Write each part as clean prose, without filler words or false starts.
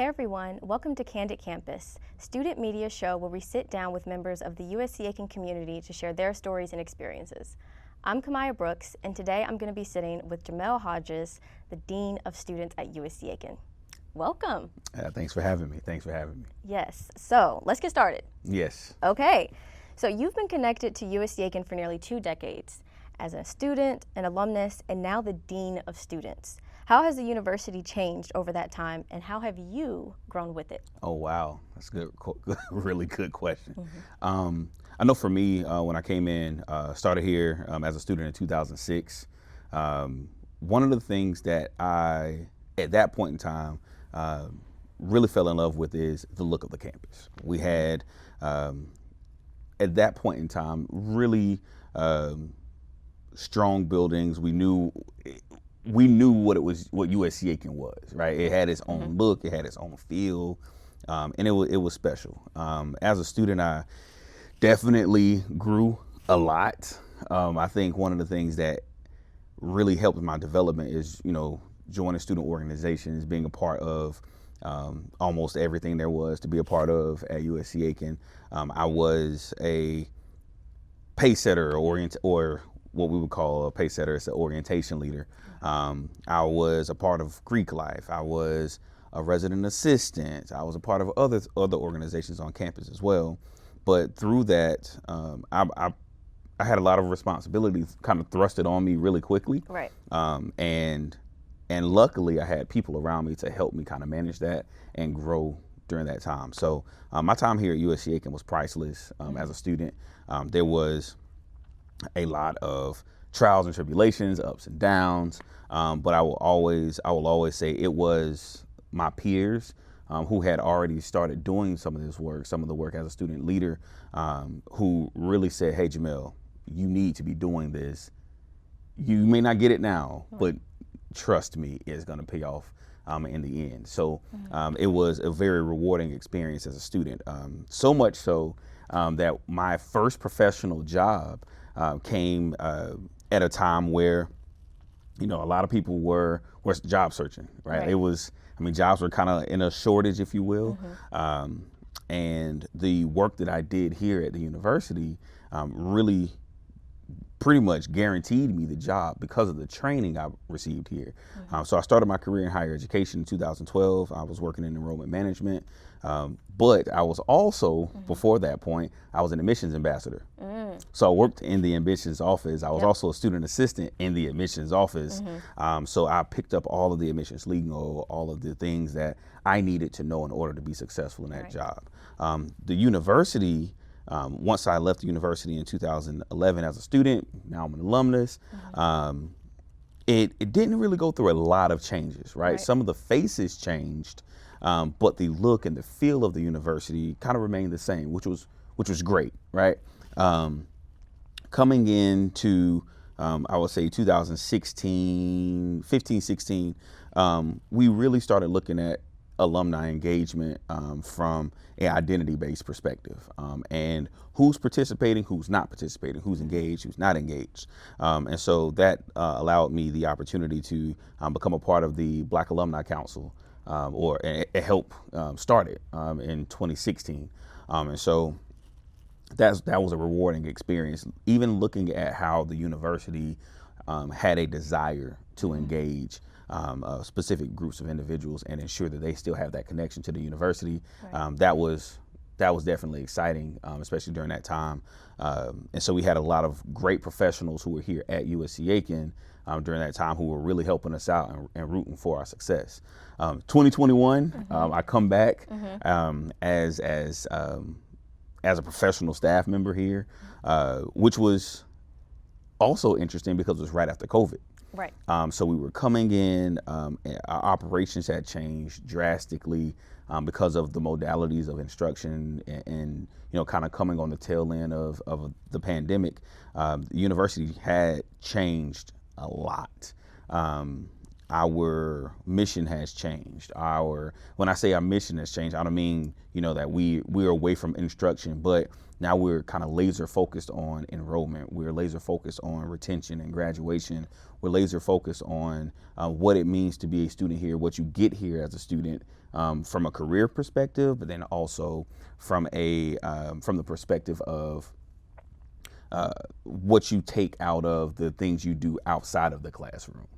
Hey everyone, welcome to Candid Campus, student media show where we sit down with members of the USCA community to share their stories and experiences. I'm Kamaya Brooks, and today I'm going to be sitting with Jamel Hodges, the Dean of Students at USCA. Welcome. Thanks for having me. Yes, so let's get started. Yes. Okay, so you've been connected to USCA for nearly 2 decades as a student, an alumnus, and now the Dean of Students. How has the university changed over that time, and how have you grown with it? Oh, wow. That's a good, really good question. I know for me, when I came in, started here as a student in 2006, one of the things that I, at that point in time, really fell in love with is the look of the campus. We had, at that point in time, really strong buildings. We knew what USCA was, right? It had its own look, it had its own feel, and it was special. As a student, I definitely grew a lot. I think one of the things that really helped my development is, joining student organizations, being a part of almost everything there was to be a part of at USCA. I was a pace setter or what we would call a pace setter. It's an orientation leader. I was a part of Greek life. I was a resident assistant. I was a part of other organizations on campus as well. But through that, I had a lot of responsibilities kind of thrusted on me really quickly. Right. And luckily I had people around me to help me kind of manage that and grow during that time. So my time here at USCA was priceless as a student. There was a lot of trials and tribulations, ups and downs, but I will always say it was my peers who had already started doing some of the work as a student leader, who really said, "Hey, Jamel, you need to be doing this. You may not get it now, but trust me, it's going to pay off in the end." So it was a very rewarding experience as a student, so much so that my first professional job came at a time where, a lot of people were job searching, right? Jobs were kind of in a shortage, if you will. And the work that I did here at the university really pretty much guaranteed me the job because of the training I received here. So I started my career in higher education in 2012. I was working in enrollment management, but I was also, before that point, I was an admissions ambassador. So I worked in the admissions office. I was also a student assistant in the admissions office. So I picked up all of the admissions lingo, all of the things that I needed to know in order to be successful in that job. The university, once I left the university in 2011 as a student, now I'm an alumnus, it didn't really go through a lot of changes, right? Some of the faces changed, but the look and the feel of the university kind of remained the same, which was great, right? Coming into, I would say 2016, 15, 16, we really started looking at alumni engagement from an identity-based perspective, and who's participating, who's not participating, who's engaged, who's not engaged. And so that allowed me the opportunity to become a part of the Black Alumni Council, or help start it in 2016. And so that was a rewarding experience, even looking at how the university had a desire to engage specific groups of individuals and ensure that they still have that connection to the university. That was definitely exciting, especially during that time. And so we had a lot of great professionals who were here at USCA during that time who were really helping us out and rooting for our success. 2021, I come back as a professional staff member here, which was also interesting because it was right after COVID. Right. So we were coming in, our operations had changed drastically because of the modalities of instruction and kind of coming on the tail end of the pandemic. The university had changed a lot. our mission has changed. When I say our mission has changed, I don't mean, that we're away from instruction, but now we're kind of laser focused on enrollment. We're laser focused on retention and graduation. We're laser focused on what it means to be a student here, what you get here as a student, from a career perspective, but then also from the perspective of what you take out of the things you do outside of the classroom.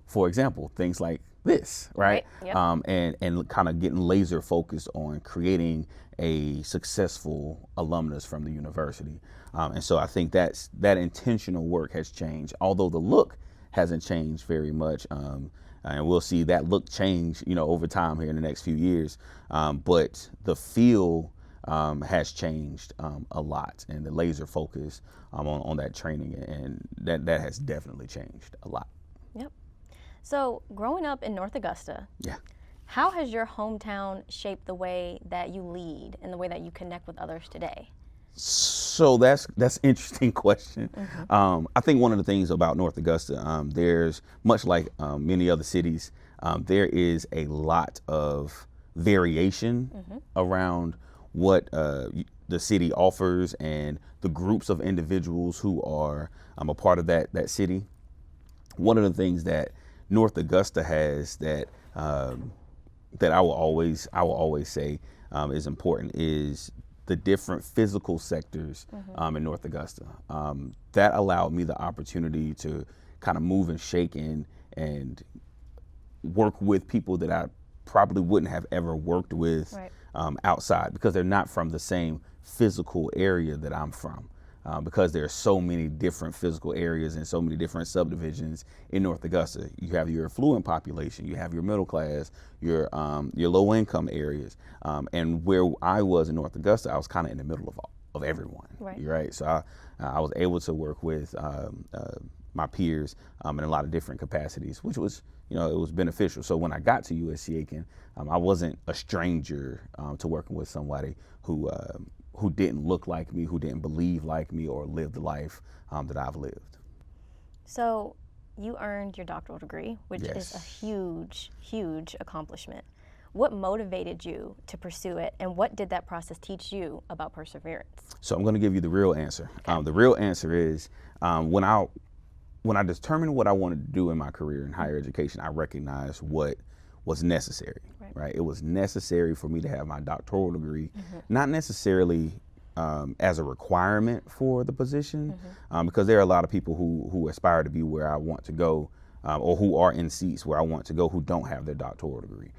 For example, things like this, right? Yep. And kind of getting laser focused on creating a successful alumnus from the university. And so I think that intentional work has changed, although the look hasn't changed very much. And we'll see that look change, over time here in the next few years. But the feel has changed a lot, and the laser focus on that training, and that has definitely changed a lot. Yep. So growing up in North Augusta, Yeah. how has your hometown shaped the way that you lead and the way that you connect with others today? So that's an interesting question. I think one of the things about North Augusta, there's much like many other cities, there is a lot of variation around what the city offers and the groups of individuals who are a part of that city. One of the things that North Augusta has that I will always say is important is the different physical sectors in North Augusta. That allowed me the opportunity to kind of move and shake and work with people that I probably wouldn't have ever worked with outside, because they're not from the same physical area that I'm from. Because there are so many different physical areas and so many different subdivisions in North Augusta. You have your affluent population, you have your middle class, your low income areas, and where I was in North Augusta, I was kind of in the middle of everyone. Right. So I was able to work with my peers in a lot of different capacities, which was, it was beneficial. So when I got to USCA, I wasn't a stranger to working with somebody who didn't look like me, who didn't believe like me, or live the life that I've lived. So you earned your doctoral degree, which Yes. is a huge, huge accomplishment. What motivated you to pursue it, and what did that process teach you about perseverance? So I'm going to give you the real answer. The real answer is when I determined what I wanted to do in my career in higher education, I recognized what was necessary, right? It was necessary for me to have my doctoral degree, not necessarily as a requirement for the position, because there are a lot of people who aspire to be where I want to go, or who are in seats where I want to go, who don't have their doctoral degree.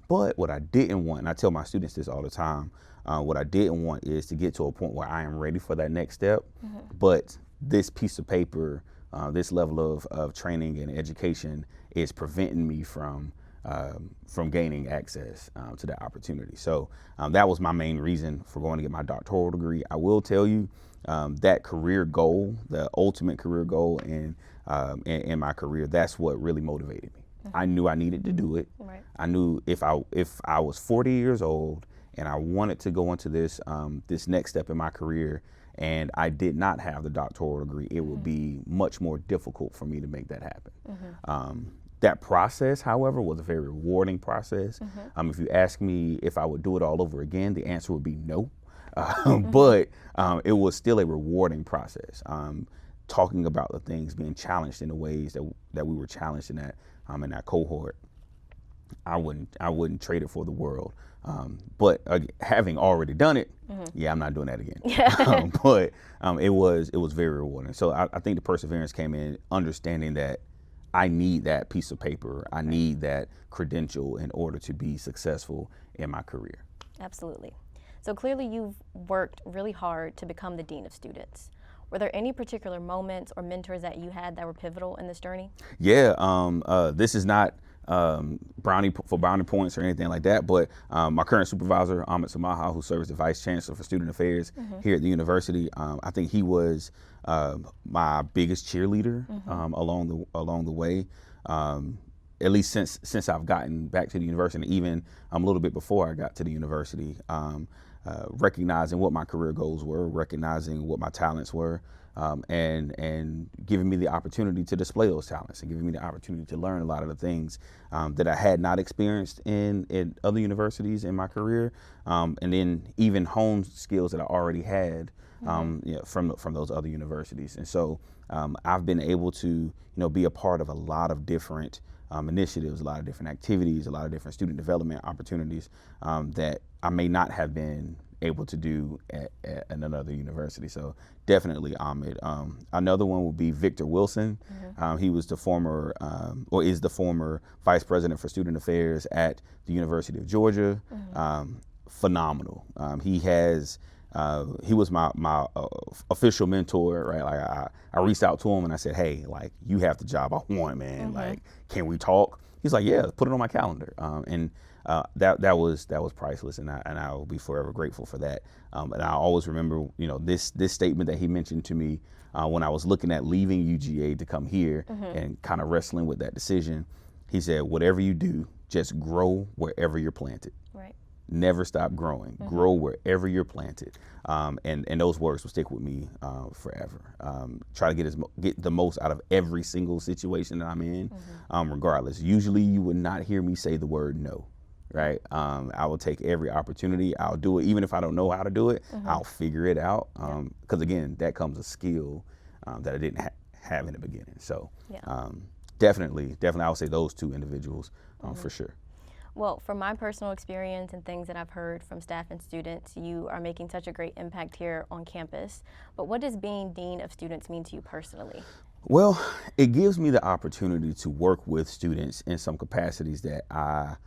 But what I didn't want, and I tell my students this all the time, what I didn't want is to get to a point where I am ready for that next step, but this piece of paper, this level of training and education is preventing me from gaining access to that opportunity. So that was my main reason for going to get my doctoral degree. I will tell you that career goal, the ultimate career goal in my career, that's what really motivated me. I knew I needed to do it. I knew if I was 40 years old and I wanted to go into this next step in my career, and I did not have the doctoral degree, it would be much more difficult for me to make that happen. That process, however, was a very rewarding process. If you ask me if I would do it all over again, the answer would be no. But it was still a rewarding process. Talking about the things, being challenged in the ways that we were challenged in that cohort, I wouldn't trade it for the world. But having already done it, I'm not doing that again. But it was very rewarding. So I think the perseverance came in understanding that I need that piece of paper. I need that credential in order to be successful in my career. Absolutely. So clearly you've worked really hard to become the Dean of Students. Were there any particular moments or mentors that you had that were pivotal in this journey? Yeah, this is not brownie points or anything like that, but my current supervisor, Ahmed Samaha, who serves as the Vice Chancellor for Student Affairs here at the university, I think he was my biggest cheerleader along the way. At least since I've gotten back to the university, and even a little bit before I got to the university. recognizing what my career goals were, recognizing what my talents were, and giving me the opportunity to display those talents and giving me the opportunity to learn a lot of the things that I had not experienced in other universities in my career, and then even hone skills that I already had from those other universities. And so I've been able to be a part of a lot of different initiatives, a lot of different activities, a lot of different student development opportunities that I may not have been able to do at another university. So definitely Ahmed. Another one would be Victor Wilson. He was the former, or is the former vice president for student affairs at the University of Georgia. Phenomenal. He was my official mentor, right? Like I reached out to him and I said, hey, like, you have the job I want, man. Like, can we talk? He's like, yeah, put it on my calendar. And that was priceless, and I will be forever grateful for that. And I always remember, this statement that he mentioned to me when I was looking at leaving UGA to come here and kind of wrestling with that decision. He said, whatever you do, just grow wherever you're planted. Right. Never stop growing. Grow wherever you're planted. And those words will stick with me forever. Try to get the most out of every single situation that I'm in, regardless. Usually you would not hear me say the word no, right? I will take every opportunity. I'll do it. Even if I don't know how to do it, I'll figure it out. Because again, that comes a skill that I didn't have in the beginning. So definitely, I would say those two individuals for sure. Well, from my personal experience and things that I've heard from staff and students, you are making such a great impact here on campus. But what does being Dean of Students mean to you personally? Well, it gives me the opportunity to work with students in some capacities that I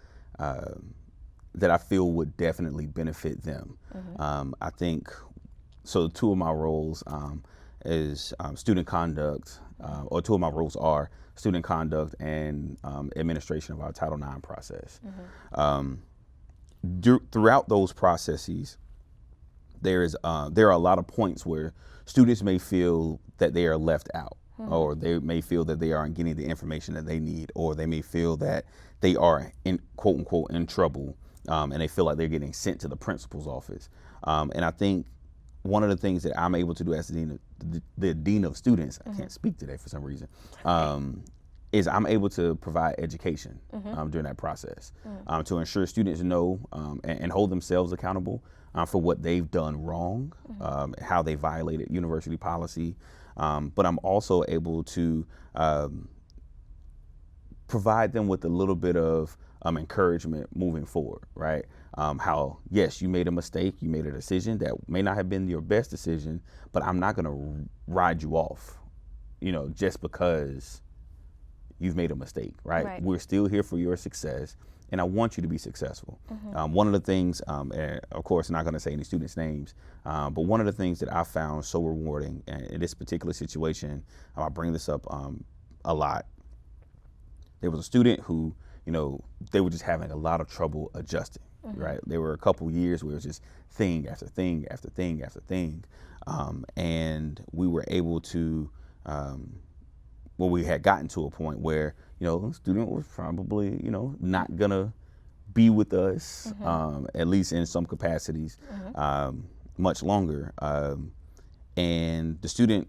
feel would definitely benefit them. I think, so two of my roles is student conduct, or two of my roles are student conduct and administration of our Title IX process. Throughout those processes, there are a lot of points where students may feel that they are left out, or they may feel that they aren't getting the information that they need, or they may feel that they are in quote unquote in trouble, and they feel like they're getting sent to the principal's office. And I think one of the things that I'm able to do as the dean of students, I can't speak today for some reason, is I'm able to provide education during that process to ensure students know and hold themselves accountable for what they've done wrong, how they violated university policy. But I'm also able to provide them with a little bit of encouragement moving forward, right? How, yes, you made a mistake, you made a decision that may not have been your best decision, but I'm not gonna ride you off, just because you've made a mistake, right? We're still here for your success, and I want you to be successful. One of the things, and of course, I'm not gonna say any students' names, but one of the things that I found so rewarding in this particular situation, I bring this up a lot. There was a student who, they were just having a lot of trouble adjusting, right? There were a couple years where it was just thing after thing after thing after thing. And we were able to, we had gotten to a point where, the student was probably, not gonna be with us, at least in some capacities, much longer. And the student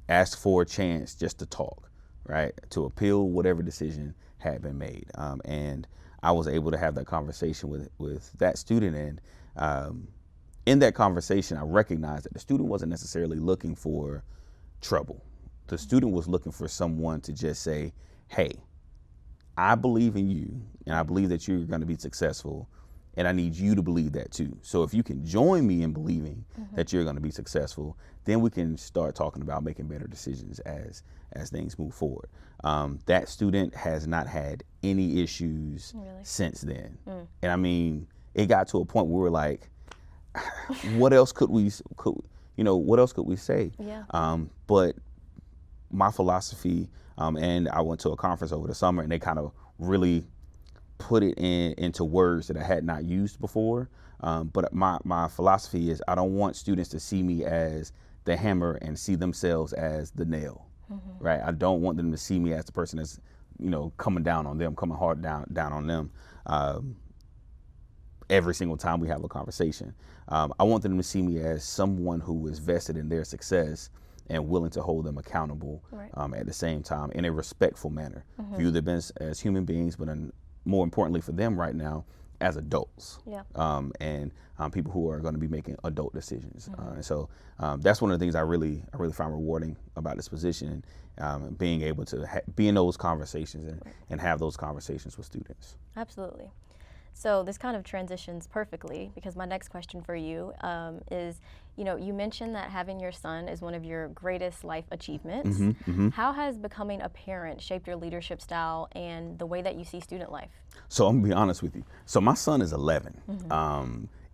asked for a chance just to talk, right? To appeal whatever decision had been made. And I was able to have that conversation with that student. And in that conversation, I recognized that the student wasn't necessarily looking for trouble. The student was looking for someone to just say, hey, I believe in you, and I believe that you're going to be successful, and I need you to believe that too. So if you can join me in believing that you're going to be successful, then we can start talking about making better decisions as things move forward. That student has not had any issues since then. And I mean, it got to a point where we were like, what else could we say? Yeah. But my philosophy, and I went to a conference over the summer, and they kind of really put it into words that I had not used before. But my philosophy is I don't want students to see me as the hammer and see themselves as the nail, right? I don't want them to see me as the person that's, coming down on them, coming hard down on them. every single time we have a conversation. I want them to see me as someone who is vested in their success and willing to hold them accountable at the same time in a respectful manner. View them as human beings, but more importantly for them right now, as adults. And people who are going to be making adult decisions. And so that's one of the things I really find rewarding about this position, being able to be in those conversations and have those conversations with students. Absolutely. So this kind of transitions perfectly, because my next question for you is, you mentioned that having your son is one of your greatest life achievements. How has becoming a parent shaped your leadership style and the way that you see student life? So I'm gonna be honest with you. So my son is 11.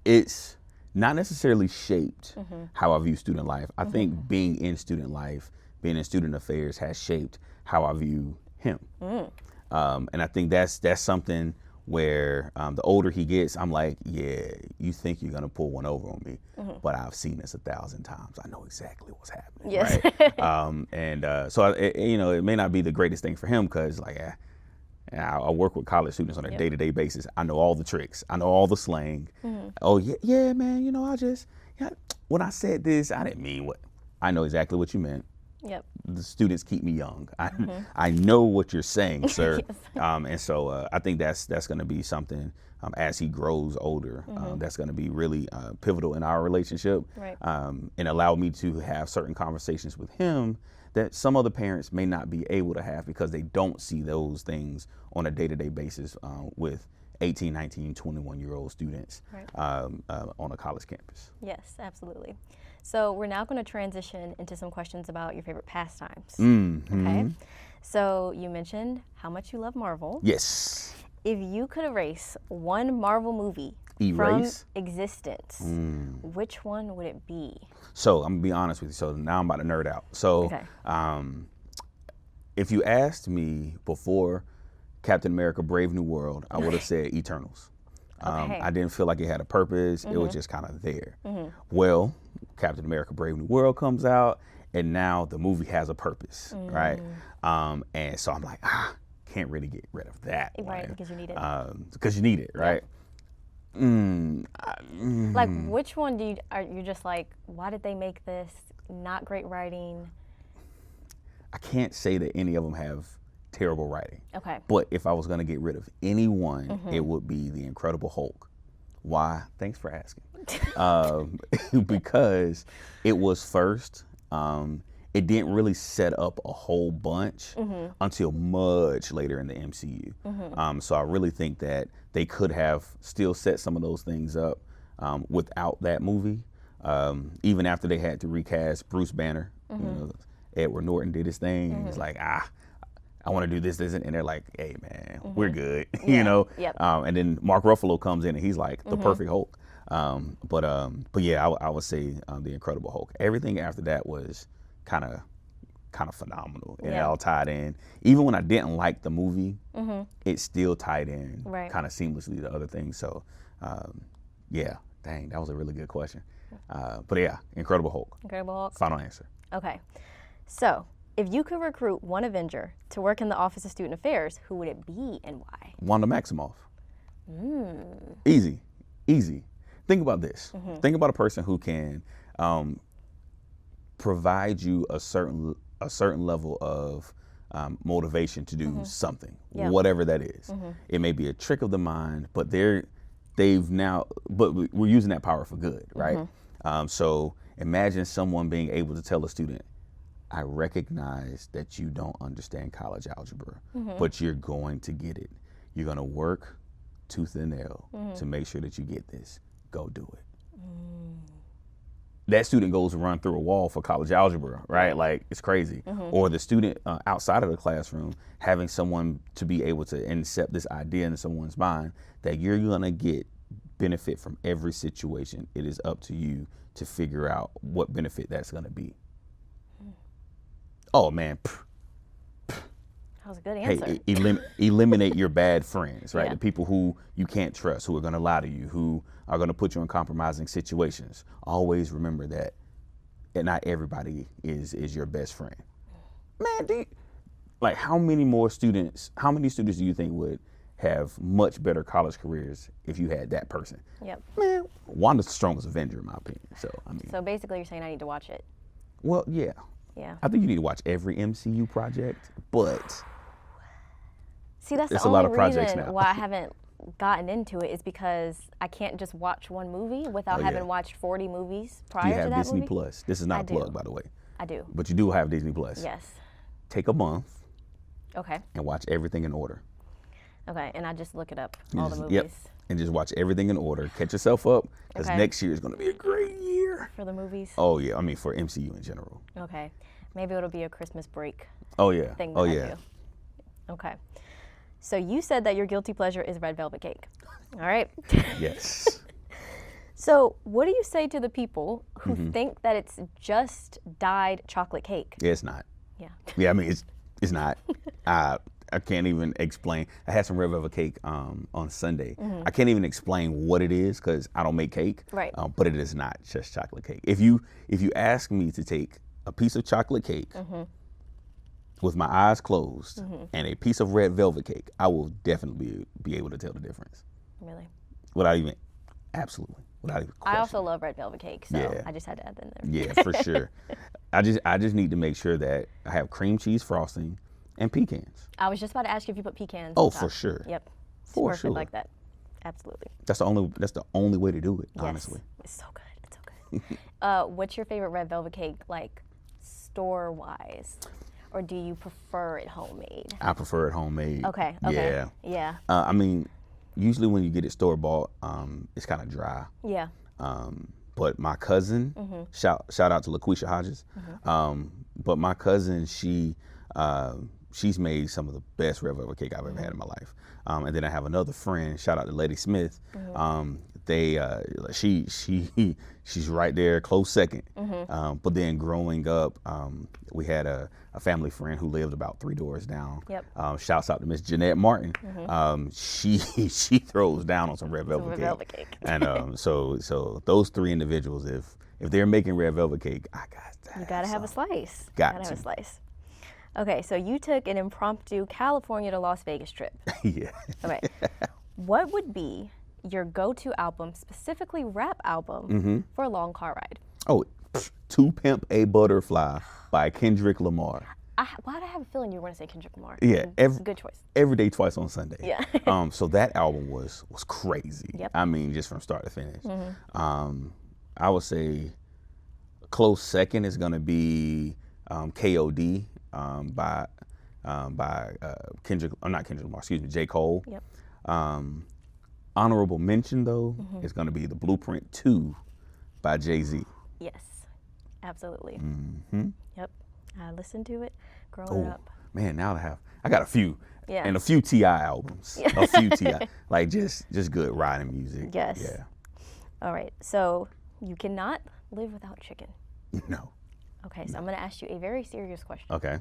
It's not necessarily shaped how I view student life. I think being in student life, being in student affairs has shaped how I view him. And I think that's something where the older he gets, I'm like, yeah, you think you're gonna pull one over on me, but I've seen this 1,000 times. I know exactly what's happening, right? So it may not be the greatest thing for him, because I work with college students on a day-to-day basis. I know all the tricks. I know all the slang. Oh yeah, man. When I said this, I didn't mean what. I know exactly what you meant. The students keep me young. I know what you're saying, sir. And so I think that's going to be something as he grows older. That's going to be really pivotal in our relationship, and allow me to have certain conversations with him that some other parents may not be able to have, because they don't see those things on a day-to-day basis with 18, 19, 21-year-old students on a college campus. Yes, absolutely. So we're now going to transition into some questions about your favorite pastimes. Okay. So you mentioned how much you love Marvel. Yes. If you could erase one Marvel movie from existence, which one would it be? So I'm gonna be honest with you. So now I'm about to nerd out. So if you asked me before Captain America: Brave New World, I would have said Eternals. I didn't feel like it had a purpose. It was just kind of there. Well, Captain America: Brave New World comes out, and now the movie has a purpose, right? And so I'm like, can't really get rid of that one. Because you need it. Because you need it, right? Like, which one are you just like, why did they make this? Not great writing. I can't say that any of them have terrible writing. Okay. But if I was going to get rid of any one, it would be The Incredible Hulk. Why? Thanks for asking. Because it was first. It didn't really set up a whole bunch until much later in the MCU. So I really think that they could have still set some of those things up without that movie. Even after they had to recast Bruce Banner, Edward Norton did his thing. He's like, I want to do this, and they're like, hey man, we're good, And then Mark Ruffalo comes in and he's like the perfect Hulk. But yeah, I would say The Incredible Hulk. Everything after that was kind of phenomenal, and it all tied in. Even when I didn't like the movie, it still tied in kind of seamlessly to other things. So yeah, dang, that was a really good question. But yeah, Incredible Hulk. Incredible Hulk. Final answer. Okay, so if you could recruit one Avenger to work in the Office of Student Affairs, who would it be and why? Wanda Maximoff. Easy. Think about this. Think about a person who can provide you a certain level of motivation to do something, whatever that is. It may be a trick of the mind, but we're using that power for good, right? So imagine someone being able to tell a student, I recognize that you don't understand college algebra, but you're going to get it. You're going to work tooth and nail to make sure that you get this. Go do it. That student goes run through a wall for college algebra, right? Like, it's crazy. Or the student outside of the classroom, having someone to be able to incept this idea into someone's mind that you're gonna get benefit from every situation. It is up to you to figure out what benefit that's gonna be. Oh man. That was a good answer. Hey, eliminate your bad friends, right? The people who you can't trust, who are going to lie to you, who are going to put you in compromising situations. Always remember that not everybody is your best friend. Man, how many students do you think would have much better college careers if you had that person. Yep. Man, Wanda's the strongest Avenger in my opinion. So I mean. So basically, you're saying I need to watch it. Well, yeah. Yeah. I think you need to watch every MCU project, but See, that's it's the a lot only of projects reason now. why I haven't gotten into it is because I can't just watch one movie without Oh, yeah. having watched 40 movies you prior to have that Disney movie. Plus. This is not I a plug, do. by the way. I do. But you do have Disney Plus. Yes. Take a month Okay. and watch everything in order. Okay, and I just look it up, You all just- the movies. Yep. And just watch everything in order. Catch yourself up, because Okay. next year is going to be a great year. For the movies? Oh, yeah. I mean, for MCU in general. Okay. Maybe it'll be a Christmas break Oh, yeah. thing that Oh, I yeah. do. Okay. So you said that your guilty pleasure is red velvet cake. All right. Yes. So what do you say to the people who Mm-hmm. think that it's just dyed chocolate cake? Yeah, it's not. Yeah. Yeah, I mean, it's not. I can't even explain. I had some red velvet cake on Sunday. I can't even explain what it is because I don't make cake. Right. But it is not just chocolate cake. If you ask me to take a piece of chocolate cake with my eyes closed and a piece of red velvet cake, I will definitely be able to tell the difference Really? without even question. I also love red velvet cake, so Yeah. I just had to add that in there. Yeah, for sure. I just need to make sure that I have cream cheese frosting and pecans. I was just about to ask you if you put pecans Oh, on top. for sure. Yep. It's For perfect sure. like that. Absolutely. That's the only way to do it, Yes. honestly. It's so good. It's so good. What's your favorite red velvet cake, like store-wise? Or do you prefer it homemade? I prefer it homemade. Okay. Yeah. Yeah. I mean, usually when you get it store bought, it's kind of dry. Yeah. But my cousin, shout out to LaQuisha Hodges. But my cousin, she's made some of the best red velvet cake I've ever had in my life. And then I have another friend, shout out to Lady Smith. She's right there, close second. But then growing up, we had a family friend who lived about 3 doors down. Yep. Shouts out to Miss Jeanette Martin. She throws down on some red velvet Red cake. velvet cake. And so those 3 individuals, if they're making red velvet cake, I got that. You gotta have a slice. Got Gotta to. have a slice. Okay, so you took an impromptu California to Las Vegas trip. Yeah. Okay. What would be your go-to album, specifically rap album, for a long car ride? Oh, To Pimp a Butterfly by Kendrick Lamar. Why do I have a feeling you were going to say Kendrick Lamar? Yeah, It's a good choice. Every Day, Twice on Sunday. Yeah. So that album was crazy. Yep. I mean, just from start to finish. I would say a close second is gonna be KOD by Kendrick, or not Kendrick Lamar, excuse me, J. Cole. Yep. Honorable mention though is gonna be The Blueprint 2 by Jay-Z. Yes, absolutely. Mm-hmm. Yep. I listened to it growing Oh up. man, now I got a few. Yeah. And a few T.I. albums. A few T.I. Like just good riding music. Yes. Yeah. All right. So you cannot live without chicken. No. Okay, so I'm going to ask you a very serious question. Okay.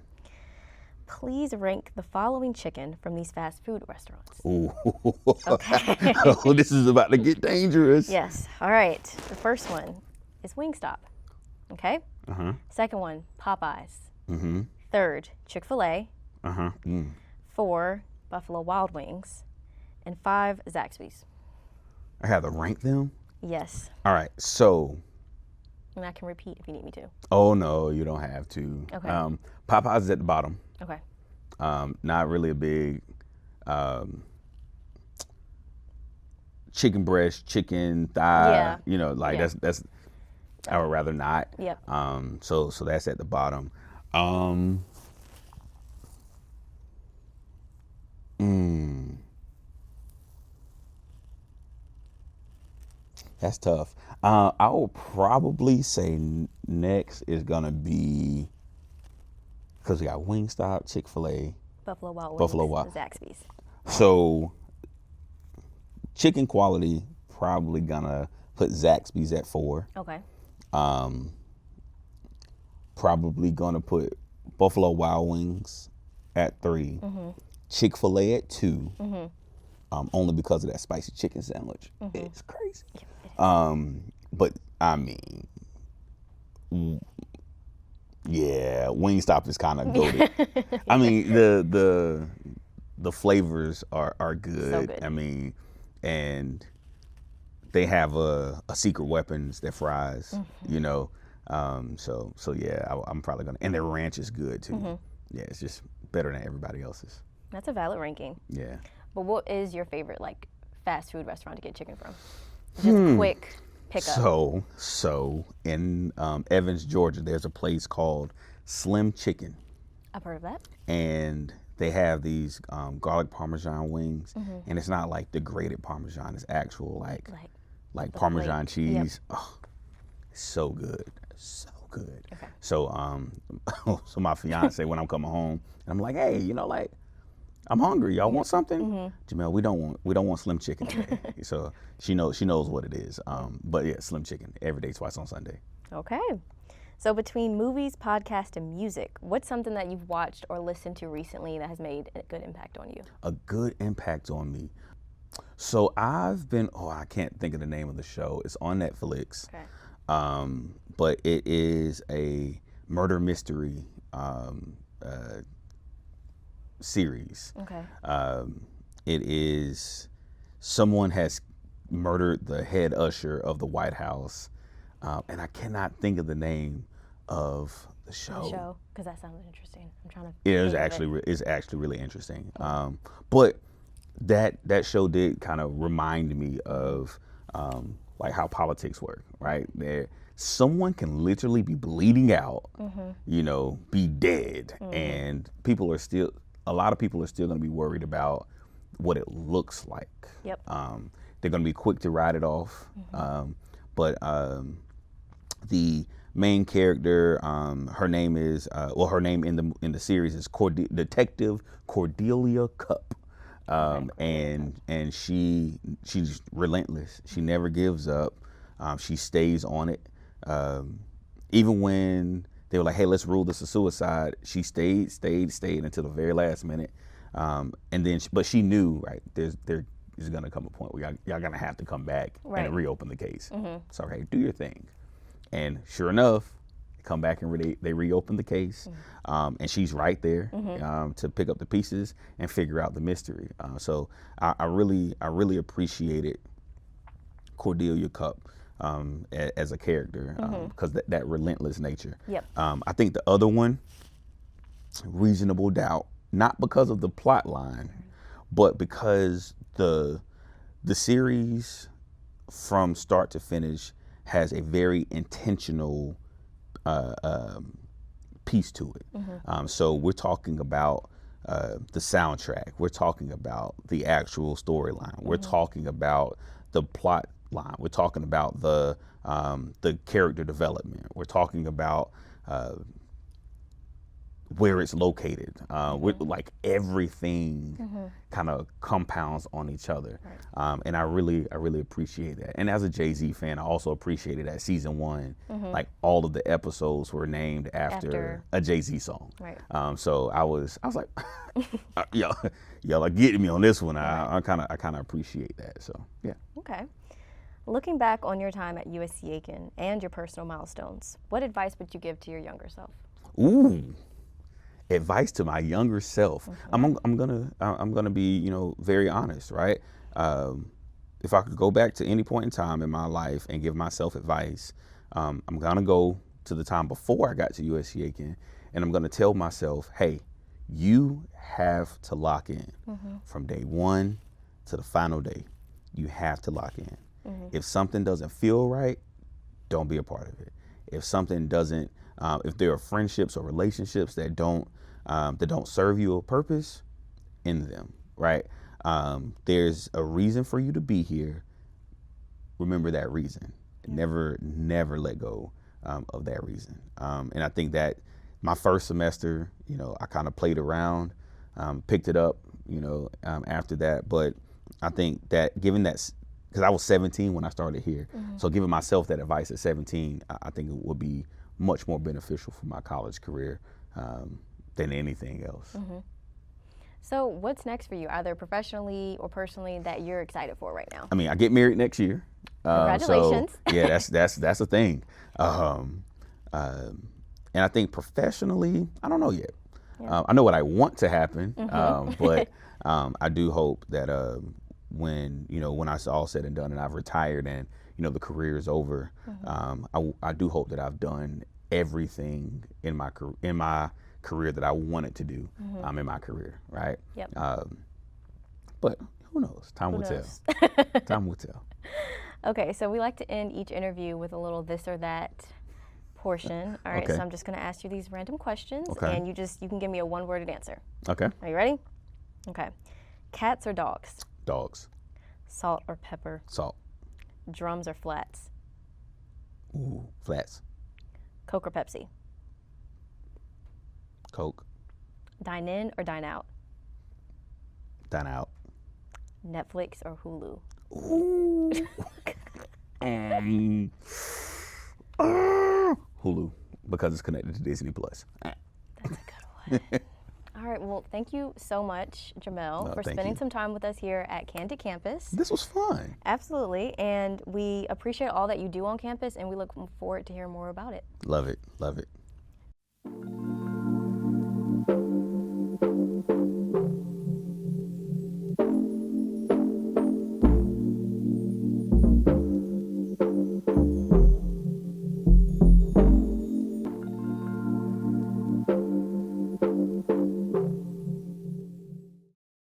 Please rank the following chicken from these fast food restaurants. Ooh. Okay. Oh, this is about to get dangerous. Yes. All right. The first one is Wingstop. Okay. Uh-huh. Second one, Popeyes. Mm-hmm. Third, Chick-fil-A. Uh-huh. 4, Buffalo Wild Wings. And 5, Zaxby's. I have to rank them? Yes. All right. So, And I can repeat if you need me to. oh no, you don't have to. Okay. Popeyes is at the bottom. Okay. Not really a big chicken breast, chicken thigh. Yeah. You know, like Yeah. that's I would rather not. Yep. So that's at the bottom. That's tough. I will probably say next is gonna be, because we got Wingstop, Chick-fil-A, Buffalo Wild Wings. Buffalo Wild- Zaxby's. so chicken quality probably gonna put Zaxby's at 4. Okay. Probably gonna put Buffalo Wild Wings at 3. Chick-fil-A at 2. Only because of that spicy chicken sandwich. It's crazy. But I mean, yeah, Wingstop is kind of goated. I mean, the the flavors are good. So good. I mean, and they have a secret weapons that fries, you know. So yeah, I'm probably gonna, and their ranch is good too. Yeah, it's just better than everybody else's. That's a valid ranking. Yeah. But what is your favorite like fast food restaurant to get chicken from? Just quick pickup. So in Evans, Georgia, there's a place called Slim Chicken, I've heard of that. and they have these garlic parmesan wings, and it's not like the grated parmesan; it's actual like parmesan cheese. Yep. Oh, it's so good, so good. Okay. So so my fiance, when I'm coming home, and I'm like, hey, you know, like, I'm hungry. Y'all want something? Jamel, we don't want Slim Chicken today. So she knows what it is. But yeah, Slim Chicken every day, twice on Sunday. Okay. So between movies, podcast, and music, what's something that you've watched or listened to recently that has made a good impact on you? A good impact on me. So I've been, I can't think of the name of the show. It's on Netflix. Okay. But it is a murder mystery series. Okay. It is, someone has murdered the head usher of the White House, and I cannot think of the name of the show. The show, because that sounded interesting. I'm trying to. It's actually really interesting. But that show did kind of remind me of like how politics work, right? Someone can literally be bleeding out, you know, be dead, and a lot of people are still going to be worried about what it looks like. Yep. They're going to be quick to write it off. But the main character, her name is, her name in the series is Detective Cordelia Cup. And she's relentless. She never gives up. She stays on it. Even when they were like, hey, let's rule this a suicide, she stayed until the very last minute. And then, but she knew, right, there's going to come a point where y'all going to have to come back and reopen the case. So, okay, do your thing. And sure enough, they come back and they reopen the case. And she's right there to pick up the pieces and figure out the mystery. So I really appreciated Cordelia Cup as a character, because that relentless nature. Yep. I think the other one, Reasonable Doubt, not because of the plot line, but because the series from start to finish has a very intentional piece to it. So we're talking about the soundtrack. We're talking about the actual storyline. We're talking about the plot line. We're talking about the character development. We're talking about where it's located. Like everything kind of compounds on each other. And I really appreciate that. And as a Jay-Z fan, I also appreciated that season 1, like all of the episodes were named after a Jay-Z song. Right. So I was like, y'all are getting me on this one. I kind of appreciate that. So yeah. Okay. Looking back on your time at USCA and your personal milestones, what advice would you give to your younger self? Ooh. Advice to my younger self. I'm gonna be, you know, very honest, right? If I could go back to any point in time in my life and give myself advice, I'm gonna go to the time before I got to USCA, and I'm gonna tell myself, hey, you have to lock in from day 1 to the final day. You have to lock in. If something doesn't feel right, don't be a part of it. If something doesn't, if there are friendships or relationships that don't serve you a purpose, end them, right? There's a reason for you to be here. Remember that reason. Never let go of that reason. And I think that my first semester, you know, I kind of played around, picked it up, you know, after that. But I think that given that, because I was 17 when I started here, so giving myself that advice at 17, I think it would be much more beneficial for my college career than anything else. So what's next for you, either professionally or personally, that you're excited for right now? I mean, I get married next year. Congratulations. So, yeah, that's a thing. And I think professionally, I don't know yet. Yeah. I know what I want to happen, but I do hope that when it's all said and done and I've retired and the career is over, I do hope that I've done everything in my career that I wanted to do in my career, right? Yep. But who knows? Time will tell. Time will tell. Okay, so we like to end each interview with a little this or that portion. All right, Okay. so I'm just going to ask you these random questions, Okay. and you can give me a one-worded answer. Okay. Are you ready? Okay. Cats or dogs? Dogs. Salt or pepper? Salt. Drums or flats? Ooh, flats. Coke or Pepsi? Coke. Dine in or dine out? Dine out. Netflix or Hulu? Ooh. Hulu, because it's connected to Disney Plus. That's a good one. All right, well, thank you so much, Jamel, for thank spending you. some time with us here at Candid Campus. This was fun. Absolutely, and we appreciate all that you do on campus, and we look forward to hearing more about it. Love it. Love it.